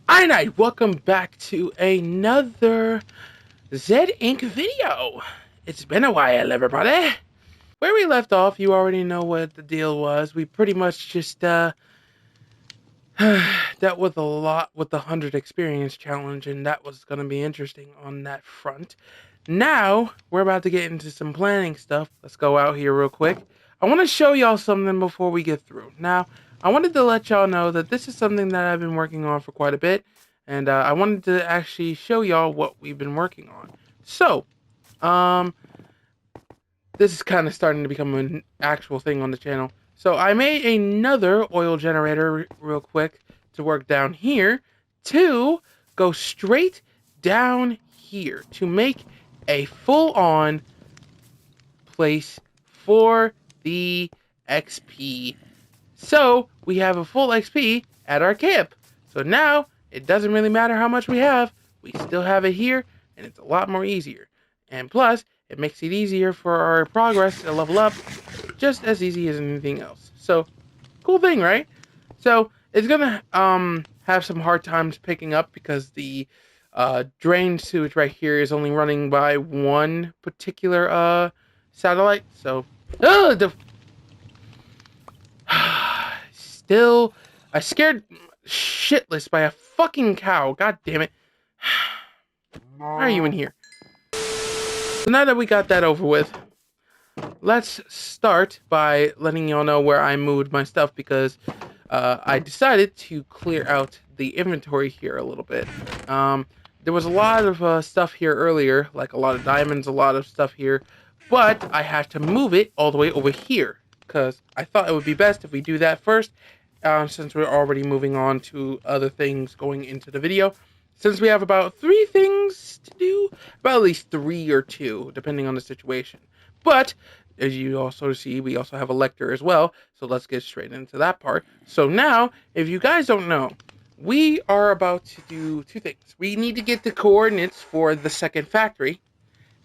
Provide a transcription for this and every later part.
Alright, welcome back to another Zedd Inc. video. It's been a while, everybody. Where we left off, you already know what the deal was. We pretty much just dealt with a lot with the 100 experience challenge, and that was going to be interesting on that front. Now, we're about to get into some planning stuff. Let's go out here real quick. I want to show y'all something before we get through. Now, I wanted to let y'all know that this is something that I've been working on for quite a bit, and I wanted to actually show y'all what we've been working on. So, this is kind of starting to become an actual thing on the channel. So I made another oil generator real quick to work down here to go straight down here to make a full-on place for the XP. So we have a full XP at our camp. So now it doesn't really matter how much we have. We still have it here, and it's a lot more easier. And plus, it makes it easier for our progress to level up, just as easy as anything else. So, cool thing, right? So, it's gonna have some hard times picking up because the drain sewage right here is only running by one particular satellite. So, the still, I scared shitless by a fucking cow. God damn it! Why are you in here? So now that we got that over with, let's start by letting y'all know where I moved my stuff because I decided to clear out the inventory here a little bit. There was a lot of stuff here earlier, like a lot of diamonds, a lot of stuff here, but I had to move it all the way over here because I thought it would be best if we do that first, since we're already moving on to other things going into the video. Since we have about 3 things to do, about at least 3 or 2, depending on the situation. But as you also see, we also have a lector as well. So let's get straight into that part. So now, if you guys don't know, we are about to do 2 things. We need to get the coordinates for the second factory.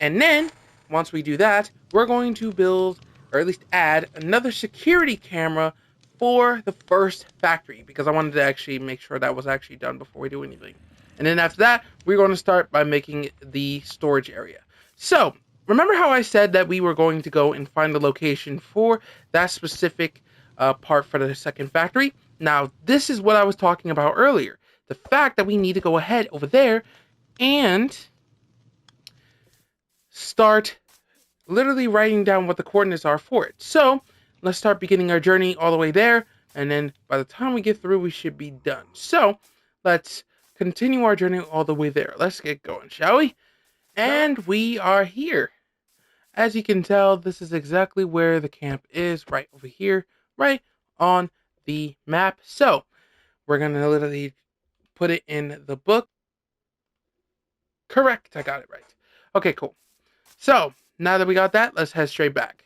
And then, once we do that, we're going to build, or at least add, another security camera for the first factory. Because I wanted to actually make sure that was actually done before we do anything. And then after that, we're going to start by making the storage area. So, remember how I said that we were going to go and find the location for that specific part for the second factory? Now, this is what I was talking about earlier. The fact that we need to go ahead over there and start literally writing down what the coordinates are for it. So, let's start beginning our journey all the way there, and then by the time we get through, we should be done. So, let's continue our journey all the way there. Let's get going, shall we? And we are here. As you can tell, this is exactly where the camp is, right over here, right on the map. So, we're going to literally put it in the book. Correct, I got it right. Okay, cool. So, now that we got that, let's head straight back.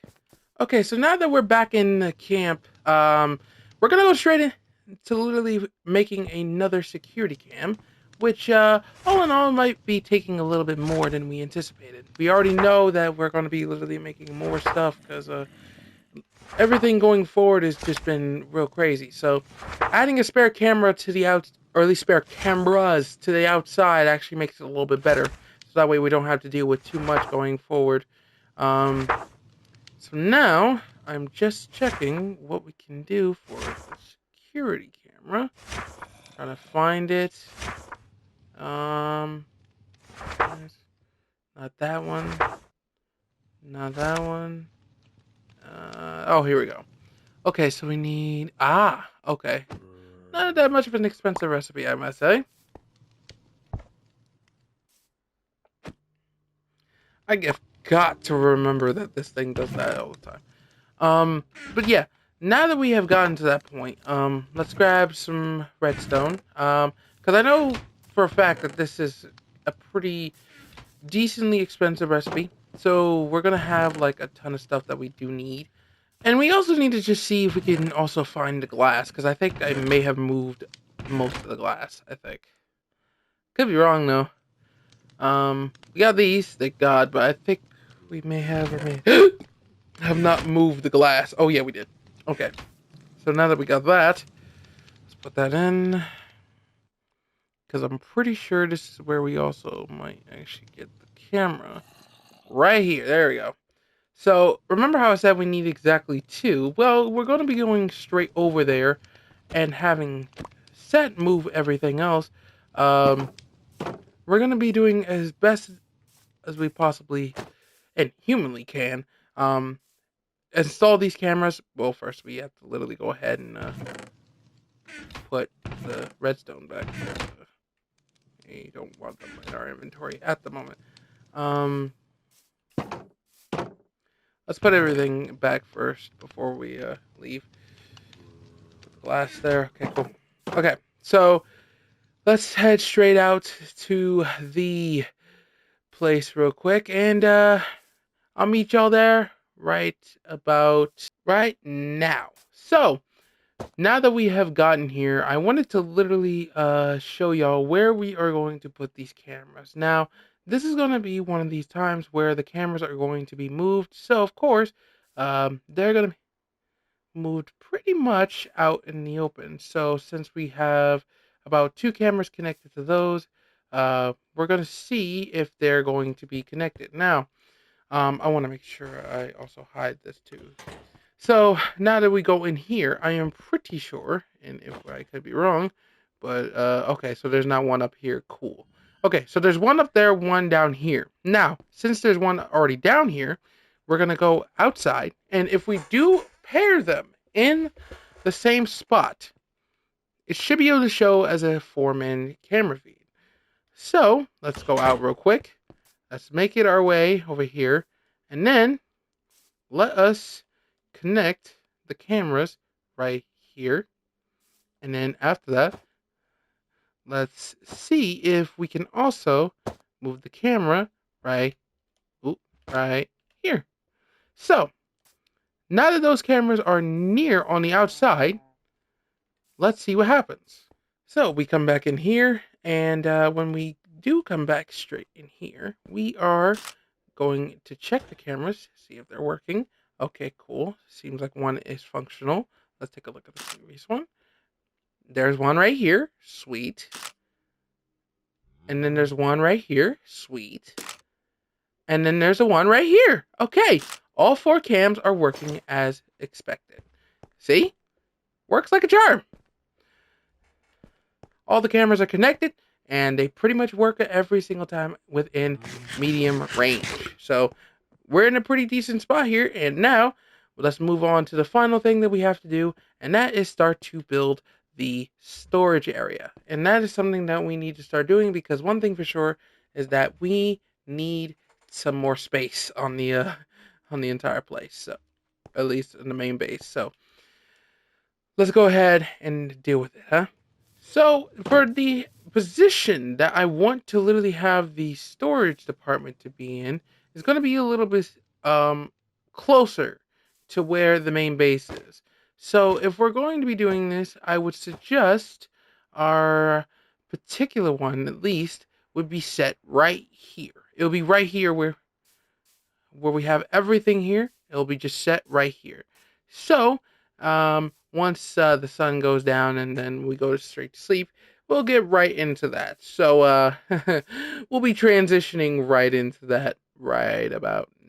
Okay, so now that we're back in the camp, we're going to go straight into literally making another security cam, which, all in all, might be taking a little bit more than we anticipated. We already know that we're going to be literally making more stuff because everything going forward has just been real crazy. So, adding a spare camera to the or at least spare cameras to the outside actually makes it a little bit better. So that way we don't have to deal with too much going forward. So now, I'm just checking what we can do for the security camera. Trying to find it. Not that one. Not that one. Oh, here we go. Okay, so we need... okay. Not that much of an expensive recipe, I must say. I've got to remember that this thing does that all the time. But yeah, now that we have gotten to that point, let's grab some redstone. Because I know for a fact that this is a pretty decently expensive recipe. So we're gonna have like a ton of stuff that we do need. And we also need to just see if we can also find the glass, because I think I may have moved most of the glass, I think. Could be wrong though. We got these, thank God, but I think we may have or may have not moved the glass. Oh yeah, we did. Okay. So now that we got that, let's put that in. because I'm pretty sure this is where we also might actually get the camera. Right here. There we go. So, remember how I said we need exactly 2? Well, we're going to be going straight over there and having Zedd move everything else. Um, we're going to be doing as best as we possibly and humanly can. Install these cameras. Well, first we have to literally go ahead and put the redstone back. We don't want them in our inventory at the moment. Let's put everything back first before we leave. Put the glass there. Okay, cool. Okay, so let's head straight out to the place real quick, and I'll meet y'all there right about right now. So, now that we have gotten here, I wanted to literally show y'all where we are going to put these cameras. Now, this is going to be one of these times where the cameras are going to be moved. So, of course, they're going to be moved pretty much out in the open. So, since we have about 2 cameras connected to those, we're going to see if they're going to be connected. Now, I want to make sure I also hide this too. So now that we go in here, I am pretty sure, and if I could be wrong, but okay, so there's not one up here. Cool. Okay, so there's one up there, one down here. Now, since there's one already down here, we're gonna go outside, and if we do pair them in the same spot, it should be able to show as a 4-man camera feed. So let's go out real quick. Let's make it our way over here, and then let us connect the cameras right here. And then after that, let's see if we can also move the camera right here. So now that those cameras are near on the outside, let's see what happens. So we come back in here, and when we do come back straight in here, we are going to check the cameras, see if they're working. Okay, cool. Seems like one is functional. Let's take a look at the previous one. There's one right here. Sweet. And then there's one right here. Sweet. And then there's a one right here. Okay. All 4 cams are working as expected. See? Works like a charm. All the cameras are connected, and they pretty much work every single time within medium range. So we're in a pretty decent spot here, and now let's move on to the final thing that we have to do, and that is start to build the storage area. And that is something that we need to start doing, because one thing for sure is that we need some more space on the entire place. So at least in the main base. So let's go ahead and deal with it, huh? So for the position that I want to literally have the storage department to be in is going to be a little bit closer to where the main base is. So if we're going to be doing this, I would suggest our particular one at least would be set right here. It'll be right here where we have everything here. It'll be just set right here. So once the sun goes down and then we go straight to sleep, we'll get right into that. So we'll be transitioning right into that right about now.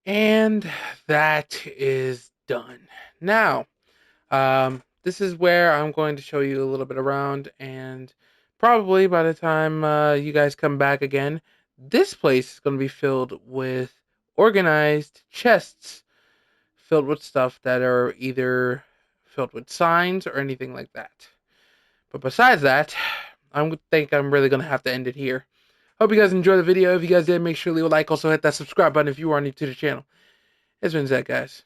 And that is done. Now, this is where I'm going to show you a little bit around, and probably by the time you guys come back again, this place is going to be filled with organized chests filled with stuff that are either filled with signs or anything like that. But besides that, I think I'm really going to have to end it here. Hope you guys enjoyed the video. If you guys did, make sure to leave a like. Also, hit that subscribe button if you are new to the channel. It's been Zedd, guys.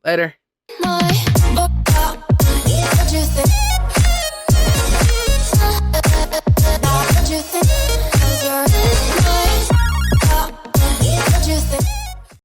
Later.